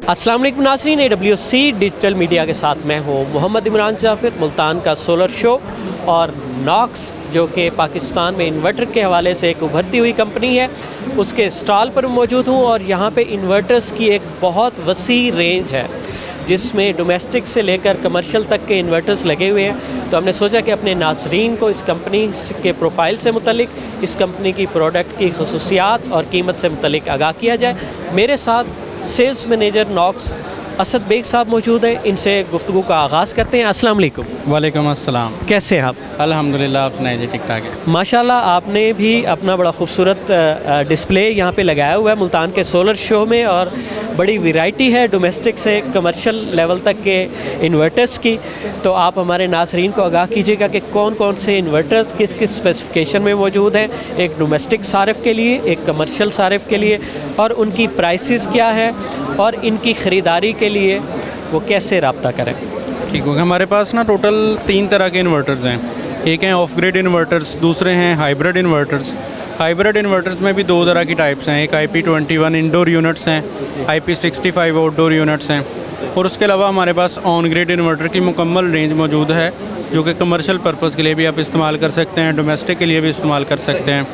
अस्सलाम वालेकुम नाज़रीन, AWC डिजिटल मीडिया के साथ मैं हूँ मोहम्मद इमरान जाफ़िर। मुल्तान का सोलर शो और नॉक्स जो कि पाकिस्तान में इन्वर्टर के हवाले से एक उभरती हुई कंपनी है, उसके स्टॉल पर मौजूद हूँ। और यहाँ पे इन्वर्टर्स की एक बहुत वसी रेंज है जिसमें डोमेस्टिक से लेकर कमर्शियल तक के इन्वर्टर्स लगे हुए हैं। तो हमने सोचा कि अपने नाज़रीन को इस कंपनी के प्रोफाइल से मुतलिक, इस कंपनी की प्रोडक्ट की खसूसियात और कीमत से मुतलिक आगाह किया जाए। मेरे साथ सेल्स मैनेजर नॉक्स असद बेग साहब मौजूद हैं, इनसे गुफ्तगू का आगाज़ करते हैं। अस्सलाम वालेकुम। वालेकुम अस्सलाम। कैसे हैं आप? अल्हम्दुलिल्लाह, आप सुनाइए जी? ठीक ठाक है माशाल्लाह। आपने भी अपना बड़ा खूबसूरत डिस्प्ले यहाँ पे लगाया हुआ है मुल्तान के सोलर शो में, और बड़ी वैरायटी है डोमेस्टिक से कमर्शियल लेवल तक के इन्वर्टर्स की। तो आप हमारे नाज़रीन को आगाह कीजिएगा कि कौन कौन से इन्वर्टर्स किस किस स्पेसिफिकेशन में मौजूद हैं, एक डोमेस्टिक सारिफ़ के लिए, एक कमर्शियल सारिफ़ के लिए, और उनकी प्राइसेस क्या है और इनकी ख़रीदारी के लिए वो कैसे रब्ता करें। ठीक होगा। हमारे पास ना टोटल 3 तरह के इन्वर्टर्स हैं। एक हैं ऑफ ग्रिड इन्वर्टर्स, दूसरे हैं हाइब्रिड इन्वर्टर्स। हाइब्रिड इन्वर्टर्स में भी 2 तरह की टाइप्स हैं। एक IP21 इंडोर यूनिट्स हैं, IP65 आउटडोर यूनिट्स हैं, और उसके अलावा हमारे पास ऑन ग्रिड इन्वर्टर की मुकम्मल रेंज मौजूद है, जो कि कमर्शियल पर्पज़ के लिए भी आप इस्तेमाल कर सकते हैं, डोमेस्टिक के लिए भी इस्तेमाल कर सकते हैं।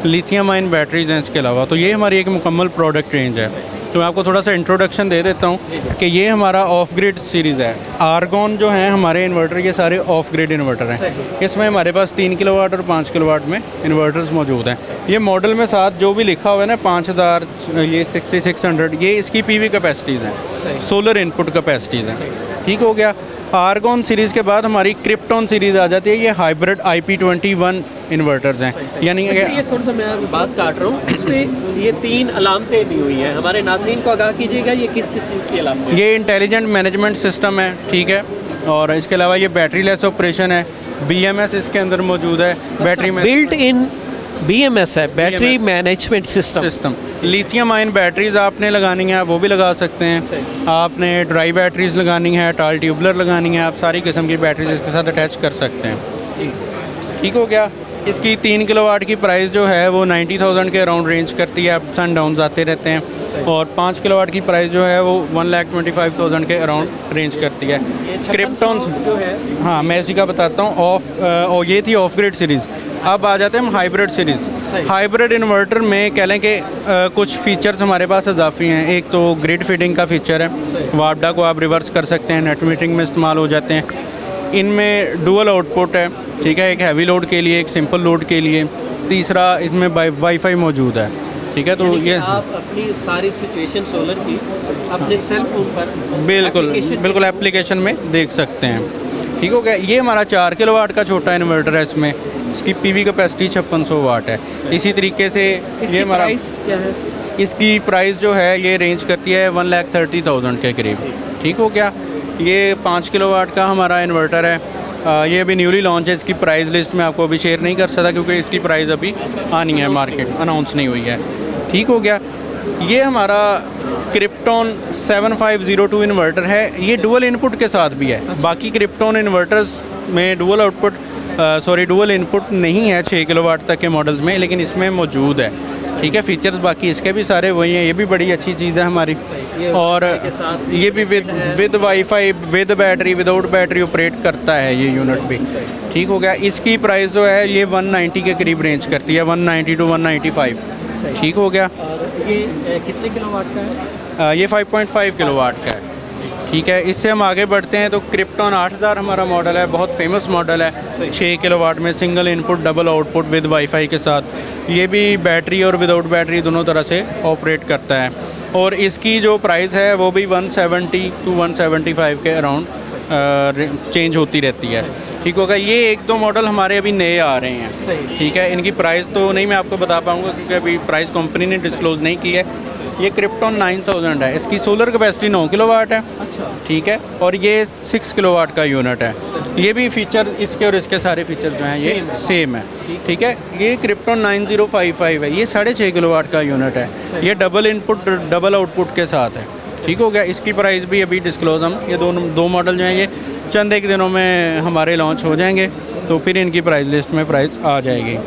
लिथियम आयन बैटरीज़ हैं इसके अलावा। तो ये हमारी एक मुकम्मल प्रोडक्ट रेंज है। तो मैं आपको थोड़ा सा इंट्रोडक्शन दे देता हूँ कि ये हमारा ऑफ ग्रिड सीरीज़ है। आर्गॉन जो है हमारे इन्वर्टर, ये सारे ऑफ ग्रिड इन्वर्टर हैं। इसमें हमारे पास 3 किलोवाट और 5 किलोवाट में इन्वर्टर्स मौजूद हैं। ये मॉडल में साथ जो भी लिखा हुआ है ना 5000, ये 6600, ये इसकी PV कैपेसिटीज़ हैं, सोलर इनपुट कैपेसिटीज़ हैं। ठीक हो गया। आर्गॉन सीरीज़ के बाद हमारी क्रिप्टॉन सीरीज़ आ जाती है। ये हाइब्रिड IP21 इन्वर्टर्स हैं। यानी ये थोड़ा सा मैं बात काट रहा हूँ, इसमें ये 3 अलामतें दी हुई हैं, हमारे नाज़रीन को आगाह कीजिएगा ये किस किस चीज़ की अलामतें? ये इंटेलिजेंट मैनेजमेंट सिस्टम है, ठीक है। और इसके अलावा ये बैटरी लेस ऑपरेशन है, BMS इसके अंदर मौजूद है। बैटरी में बिल्ट इन BMS है, battery management system. Lithium ion batteries आपने लगानी है वो भी लगा सकते हैं। आपने ड्राई बैटरीज लगानी है, टाल ट्यूबलर लगानी है, आप सारी किस्म की बैटरीज इसके साथ अटैच कर सकते हैं। ठीक हो गया। इसकी 3 किलोवाट की प्राइस जो है वो 90,000 के अराउंड रेंज करती है, अप्स एंड डाउन्स आते रहते हैं। और 5 किलोवाट की प्राइस जो है वो 1,25,000 के अराउंड रेंज करती है। क्रिप्टॉन जो है, हाँ मैं इसी का बताता हूँ। और ये थी ऑफ ग्रिड सीरीज़। अब आ जाते हैं हम हाइब्रिड सीरीज़। हाइब्रिड इन्वर्टर में कह लें कि कुछ फीचर्स हमारे पास इजाफी हैं। एक तो ग्रिड फीडिंग का फीचर है, वापडा को आप रिवर्स कर सकते हैं, नेट मीटरिंग में इस्तेमाल हो जाते हैं। इनमें डुअल आउटपुट है, ठीक है, एक हैवी लोड के लिए, एक सिंपल लोड के लिए। तीसरा इसमें वाईफाई मौजूद है, ठीक है। तो ये आप अपनी सारी सिचुएशन सोलर की अपने सेल फोन पर बिल्कुल एप्लीकेशन में देख सकते हैं। ठीक हो गया। ये हमारा 4 किलोवाट का छोटा इन्वर्टर है। इसमें इसकी PV कैपेसिटी 5600 वाट है। इसी तरीके से ये हमारा क्या है? इसकी प्राइस जो है ये रेंज करती है 1,30,000 के करीब। ठीक हो गया। ये 5 किलोवाट का हमारा इन्वर्टर है। ये अभी न्यूली लॉन्च है। इसकी प्राइस लिस्ट में आपको अभी शेयर नहीं कर सकता क्योंकि इसकी प्राइस अभी आनी है, मार्केट अनाउंस नहीं हुई है। ठीक हो गया। ये हमारा क्रिप्टॉन 7502 इन्वर्टर है। ये डुअल इनपुट के साथ भी है। बाकी क्रिप्टॉन इन्वर्टर्स में डुअल इनपुट नहीं है 6 किलोवाट तक के मॉडल्स में, लेकिन इसमें मौजूद है। ठीक है। फीचर्स बाकी इसके भी सारे वही हैं। ये भी बड़ी अच्छी चीज़ है हमारी। और ये भी with wifi, with battery, without battery operate करता है ये यूनिट भी। ठीक हो गया। इसकी प्राइस जो है ये 190 के करीब रेंज करती है, 190 to 195। ठीक हो गया। ये कितने किलोवाट का है? ये 5.5 किलोवाट का है। ठीक है। इससे हम आगे बढ़ते हैं तो क्रिप्टॉन 8000 हमारा मॉडल है, बहुत फेमस मॉडल है। 6 किलोवाट में single input double output with wifi के साथ। ये भी बैटरी और विदाउट बैटरी दोनों तरह से ऑपरेट करता है। और इसकी जो प्राइस है वो भी 170 to 175 के अराउंड चेंज होती रहती है। ठीक होगा। ये 1-2 मॉडल हमारे अभी नए आ रहे हैं। ठीक है। इनकी प्राइस तो नहीं मैं आपको बता पाऊँगा क्योंकि अभी प्राइस कंपनी ने डिस्क्लोज़ नहीं की है। ये क्रिप्टॉन 9000 है। इसकी सोलर कैपेसिटी 9 किलोवाट है। अच्छा। ठीक है। और ये 6 किलोवाट का यूनिट है। ये भी फीचर इसके और इसके सारे फीचर जो हैं ये सेम है। ठीक है। ये क्रिप्टॉन 9055 है। ये 6.5 किलोवाट का यूनिट है। ये डबल इनपुट डबल आउटपुट के साथ है। ठीक हो गया। इसकी प्राइस भी अभी डिस्क्लोज हम ये दो मॉडल जो हैं ये चंद एक दिनों में हमारे लॉन्च हो जाएंगे, तो फिर इनकी प्राइस लिस्ट में प्राइस आ जाएगी।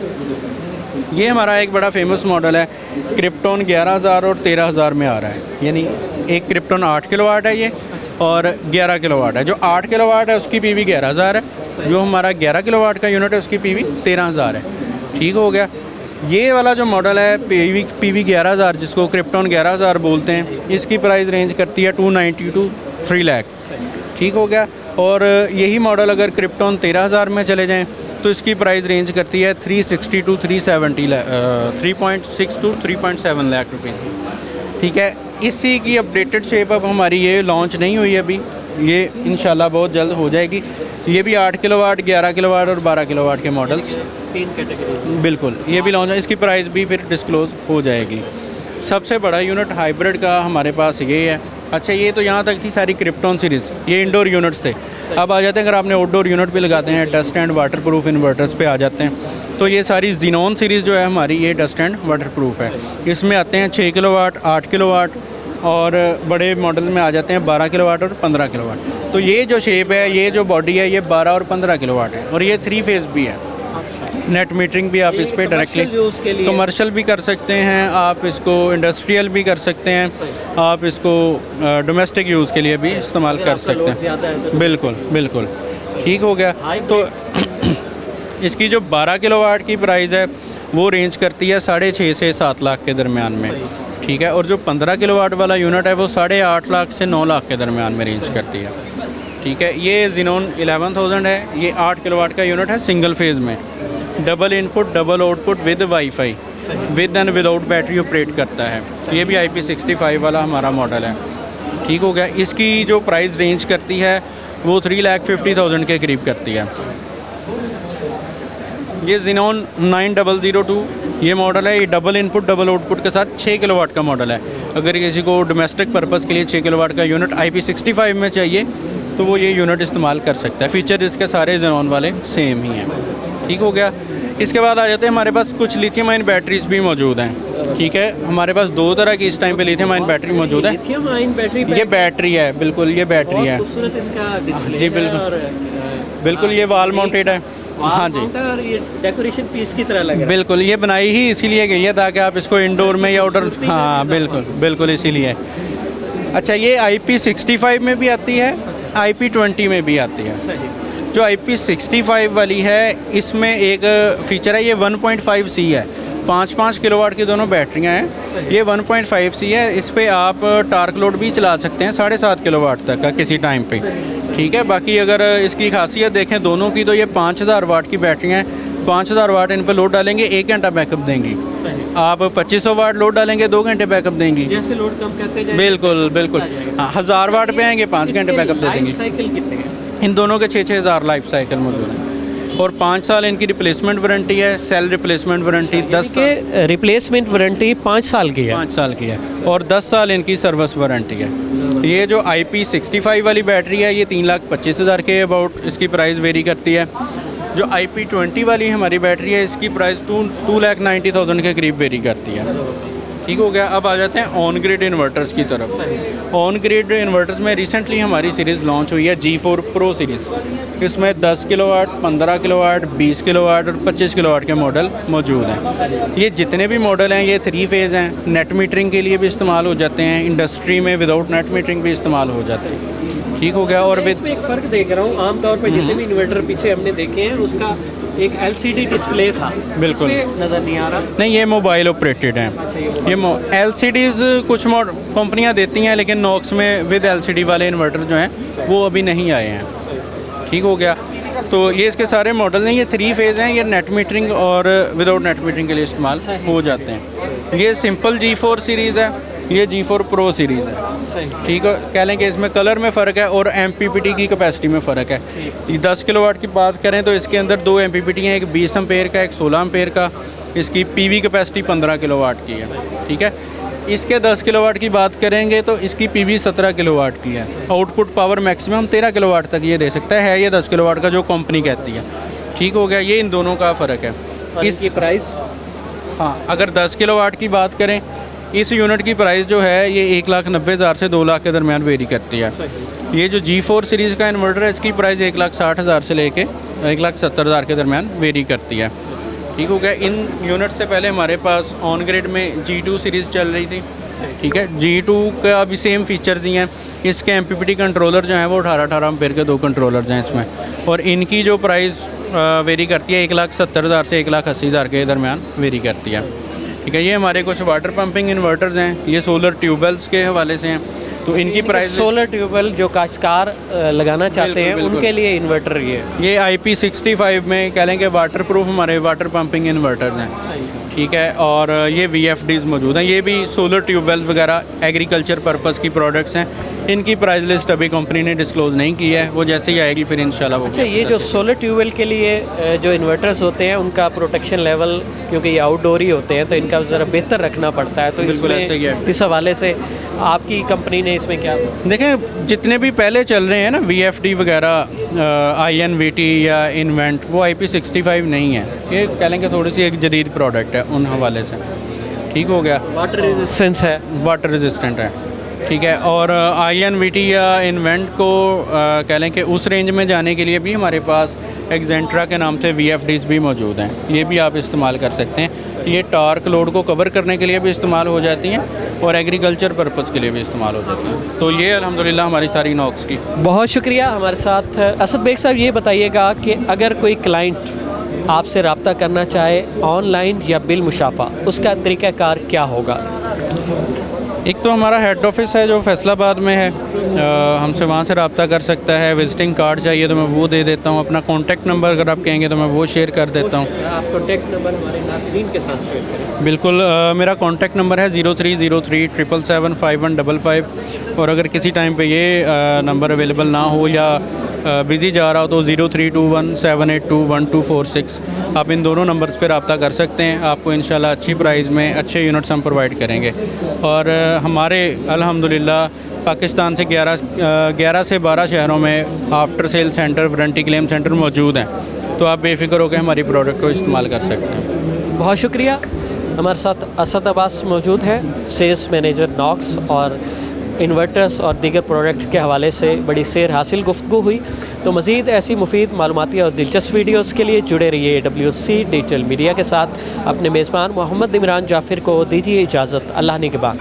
ये हमारा एक बड़ा फेमस मॉडल है, क्रिप्टॉन 11,000 और 13,000 में आ रहा है। यानी एक क्रिप्टॉन 8 किलोवाट है ये और 11 किलोवाट है। जो 8 किलोवाट है उसकी पीवी 11,000 है, जो हमारा 11 किलोवाट का यूनिट है उसकी पीवी 13,000 है। ठीक हो गया। ये वाला जो मॉडल है पीवी 11,000, जिसको क्रिप्टॉन 11,000 बोलते हैं, इसकी प्राइस रेंज करती है 290 टू 3 लाख। ठीक हो गया। और यही मॉडल अगर क्रिप्टॉन 13,000 में चले जाएं तो इसकी प्राइस रेंज करती है 360 टू 370 3.6 टू 3.7 लाख रुपीज़। ठीक है। इसी की अपडेटेड शेप अब हमारी ये लॉन्च नहीं हुई अभी, ये इंशाल्लाह बहुत जल्द हो जाएगी। ये भी 8 किलोवाट, 11 किलोवाट और 12 किलोवाट के मॉडल्स, 3 कैटेगरी। बिल्कुल, ये भी लॉन्च है। इसकी प्राइस भी फिर डिस्क्लोज़ हो जाएगी। सबसे बड़ा यूनिट हाइब्रिड का हमारे पास ये है। अच्छा, ये तो यहाँ तक थी सारी क्रिप्टॉन सीरीज़, ये इंडोर यूनिट्स थे। अब आ जाते हैं, अगर आपने आउटडोर यूनिट भी लगाते हैं, dust and water proof inverters पे आ जाते हैं। तो ये सारी जीनॉन सीरीज़ जो है हमारी, ये डस्ट एंड वाटर प्रूफ है। इसमें आते हैं 6 किलोवाट, 8 किलोवाट और बड़े मॉडल में आ जाते हैं 12 किलोवाट और 15 किलोवाट। तो ये जो शेप है, ये जो बॉडी है, ये 12 और 15 किलोवाट है और ये 3 फेज़ भी है। नेट मीटरिंग भी आप इस पर डायरेक्टली कमर्शियल भी कर सकते हैं, आप इसको इंडस्ट्रियल भी कर सकते हैं, आप इसको डोमेस्टिक यूज़ के लिए भी इस्तेमाल कर सकते हैं। बिल्कुल बिल्कुल। ठीक हो गया। तो इसकी जो 12 किलोवाट की प्राइस है वो रेंज करती है 6.5 से 7 लाख के दरमियान में। ठीक है। और जो 15 किलोवाट वाला यूनिट है वो 8.5 लाख से 9 लाख के दरमियान में रेंज करती है। ठीक है। ये जीनॉन 11,000 है। ये 8 किलोवाट का यूनिट है, सिंगल फेज़ में, double input double output with wifi, with and without battery operate करता है। ये भी IP65 वाला हमारा मॉडल है। ठीक हो गया। इसकी जो प्राइस रेंज करती है वो 3,50,000 के करीब करती है। ये जीनॉन 9002 ये मॉडल है। ये डबल इनपुट डबल आउटपुट के साथ 6 किलोवाट का मॉडल है। अगर किसी को डोमेस्टिक पर्पज़ के लिए 6 किलोवाट का यूनिट IP65 में चाहिए तो वो ये यूनिट इस्तेमाल कर सकता है। फीचर इसके सारे जीनॉन वाले सेम ही हैं। ठीक हो गया। इसके बाद आ जाते हैं, हमारे पास कुछ लिथियम आयन बैटरीज भी मौजूद हैं। ठीक है। हमारे पास 2 तरह की इस टाइम पे लिथियम आयन बैटरी मौजूद है। लिथियम आयन बैटरी, ये बैटरी है, बिल्कुल ये बैटरी है। खूबसूरत इसका डिस्प्ले जी बिल्कुल बिल्कुल। ये वाल माउंटेड है। हाँ जी। और ये डेकोरेशन पीस की तरह लग रहा है। बिल्कुल, ये बनाई ही इसीलिए गई है ताकि आप इसको इंडोर में या आउटडोर, हाँ बिल्कुल बिल्कुल इसीलिए। अच्छा, ये IP65 में भी आती है, IP20 में भी आती है। जो IP65 वाली है इसमें एक फ़ीचर है, ये 1.5C है। 5 किलोवाट की दोनों बैटरियाँ हैं। ये 1.5C है। इस पे आप टार्क लोड भी चला सकते हैं 7.5 किलोवाट तक का किसी टाइम पे। ठीक है। बाकी अगर इसकी खासियत देखें दोनों की, तो ये 5,000 वाट की बैटरियाँ हैं। 5,000 वाट इन पर लोड डालेंगे 1 घंटा बैकअप देंगी। आप 2500 वाट लोड डालेंगे 2 घंटे बैकअप देंगी। जैसे लोड कम करते जाएंगे, बिल्कुल बिल्कुल। हाँ, 1000 वाट पे आएंगे 5 घंटे बैकअप दे देंगे। साइकिल कितने हैं? इन दोनों के 6-6 हज़ार लाइफ साइकिल मौजूद है और 5 साल इनकी रिप्लेसमेंट वारंटी है। सेल रिप्लेसमेंट वारंटी 10 साल, रिप्लेसमेंट वारंटी 5 साल की है। 5 साल की है और 10 साल इनकी सर्विस वारंटी है। ये जो IP65 वाली बैटरी है ये 3,25,000 के अबाउट इसकी प्राइस वेरी करती है। जो IP20 वाली हमारी बैटरी है इसकी प्राइस 2,90,000 के करीब वेरी करती है। ठीक हो गया। अब आ जाते हैं ऑन ग्रिड इन्वर्टर्स की तरफ। ऑन ग्रिड इन्वर्टर्स में रिसेंटली हमारी सीरीज़ लॉन्च हुई है G4 Pro सीरीज़। इसमें 10 किलोवाट, 15 किलोवाट, 20 किलोवाट और 25 किलोवाट के मॉडल मौजूद हैं। ये जितने भी मॉडल हैं ये 3 फेज़ हैं। नेट मीटरिंग के लिए भी इस्तेमाल हो जाते हैं, इंडस्ट्री में विदाउट नेट मीटरिंग भी इस्तेमाल हो जाते हैं। ठीक हो गया। और इसमें एक फ़र्क देख रहा हूँ, आमतौर पर जितने भी इन्वर्टर पीछे हमने देखे हैं उसका एक LCD डिस्प्ले था, बिल्कुल नज़र नहीं आ रहा। नहीं, ये मोबाइल ऑपरेटेड हैं। अच्छा, ये LCDs कुछ कंपनियां देती हैं लेकिन नॉक्स में विद LCD वाले इन्वर्टर जो हैं वो अभी नहीं आए हैं। ठीक हो गया। तो ये इसके सारे मॉडल हैं। ये 3 फेज़ हैं। ये नेट मीटरिंग और विदाउट नेट मीटरिंग के लिए इस्तेमाल हो जाते हैं। ये सिंपल G4 सीरीज़ है, ये G4 Pro सीरीज़ है। ठीक है। कह लें कि इसमें कलर में फ़र्क है और MPPT की कैपेसिटी में फ़र्क है। ये 10 किलोवाट की बात करें तो इसके अंदर 2 MPPT हैं, एक 20 एम्पेयर का, एक 16 एम्पेयर का। इसकी PV कैपेसिटी 15 किलोवाट की है। ठीक है। इसके 10 किलोवाट की बात करेंगे तो इसकी PV 17 किलोवाट की है। आउटपुट पावर मैक्सिमम 13 किलोवाट तक ये दे सकता है। ये 10 किलोवाट का जो कंपनी कहती है। ठीक हो गया। ये इन दोनों का फ़र्क है। इसकी प्राइस, हाँ, अगर 10 किलोवाट की बात करें इस यूनिट की प्राइस जो है ये 1,90,000 से 2 लाख के दरमियान वेरी करती है। ये जो G4 सीरीज़ का इन्वर्टर है इसकी प्राइस 1,60,000 से लेके 1,70,000 के दरमियान वेरी करती है। ठीक हो गया। इन यूनिट से पहले हमारे पास ऑन ग्रिड में G2 सीरीज़ चल रही थी, ठीक है। G2 का भी सेम फीचर्स ही हैं। इसके MPPT कंट्रोलर जो हैं वो 18 एम्पेयर के 2 कंट्रोलर्स हैं इसमें, और इनकी जो प्राइस वेरी करती है 1,70,000 से 1,80,000 के दरमियान वेरी करती है, ठीक है। ये हमारे कुछ वाटर पंपिंग इन्वर्टर्स हैं, ये सोलर ट्यूबवेल्स के हवाले से हैं, तो इनकी प्राइस सोलर ट्यूबवेल जो काश्तकार लगाना चाहते हैं बिल्कुल। उनके लिए इन्वर्टर ये IP65 में कह लें कि वाटर प्रूफ हमारे वाटर पंपिंग इन्वर्टर्स हैं, ठीक है। और ये VFDs मौजूद हैं, ये भी सोलर ट्यूबवेल वगैरह एग्रीकल्चर पर्पस की प्रोडक्ट्स हैं। इनकी प्राइस लिस्ट अभी कंपनी ने डिस्क्लोज़ नहीं की है, वो जैसे ही आएगी फिर इंशाल्लाह वो। अच्छा, ये जो सोलर ट्यूबवेल के लिए जो इन्वर्टर्स होते हैं उनका प्रोटेक्शन लेवल, क्योंकि ये आउटडोर ही होते हैं तो इनका ज़रा बेहतर रखना पड़ता है, तो बिल्कुल ऐसे ही है। इस हवाले से आपकी कंपनी ने इसमें क्या देखें, जितने भी पहले चल रहे हैं ना VFD वगैरह INVT या इन्वेंट, वो IP65 नहीं है, ये कह लें कि थोड़ी सी एक जदीद प्रोडक्ट है उन हवाले से, ठीक हो गया। वाटर रेजिस्टेंस है, वाटर रेजिस्टेंट है, ठीक है। और INVT या इन्वेंट को कह लें कि उस रेंज में जाने के लिए भी हमारे पास एक्जेंट्रा के नाम से VFDs भी मौजूद हैं, ये भी आप इस्तेमाल कर सकते हैं। ये टार्क लोड को कवर करने के लिए भी इस्तेमाल हो जाती हैं और एग्रीकल्चर पर्पस के लिए भी इस्तेमाल हो जाती हैं। तो ये अल्हम्दुलिल्लाह हमारी सारी नॉक्स की। बहुत शुक्रिया। हमारे साथ असद बेग साहब, ये बताइएगा कि अगर कोई क्लाइंट आपसे रब्ता करना चाहे ऑनलाइन या बिल मुशाफा, उसका तरीक़ाकार क्या होगा? एक तो हमारा हेड ऑफिस है जो फैसलाबाद में है, हमसे वहाँ से रब्ता कर सकता है। विजिटिंग कार्ड चाहिए तो मैं वो दे देता हूँ। अपना कॉन्टैक्ट नंबर अगर आप कहेंगे तो मैं वो शेयर कर देता हूँ। आप कॉन्टैक्ट नंबर हमारे नाज़रीन के साथ शेयर करें। बिल्कुल, मेरा कॉन्टैक्ट नंबर है 0303 777 5155, और अगर किसी टाइम पे ये नंबर अवेलेबल ना हो या बिज़ी जा रहा हो तो 0321 782 1246, आप इन दोनों नंबर्स पे रब्ता कर सकते हैं। आपको इंशाल्लाह अच्छी प्राइस में अच्छे यूनिट्स हम प्रोवाइड करेंगे। और हमारे अल्हम्दुलिल्लाह पाकिस्तान से 11 से 12 शहरों में after sale centre, warranty claim centre मौजूद हैं, तो आप बेफिक्र होकर हमारी प्रोडक्ट को इस्तेमाल कर सकते हैं। बहुत शुक्रिया। हमारे साथ असद अब्बास मौजूद हैं, सेल्स मैनेजर नॉक्स, और इन्वर्टर्स और दीगर प्रोडक्ट के हवाले से बड़ी सैर हासिल गुफ्तगू हुई। तो मज़ीद ऐसी मुफीद मालूमाती और दिलचस्प वीडियोस के लिए जुड़े रहिए AWC डिजिटल मीडिया के साथ। अपने मेज़बान मोहम्मद इमरान जाफ़िर को दीजिए इजाज़त। अल्लाह निगहबान।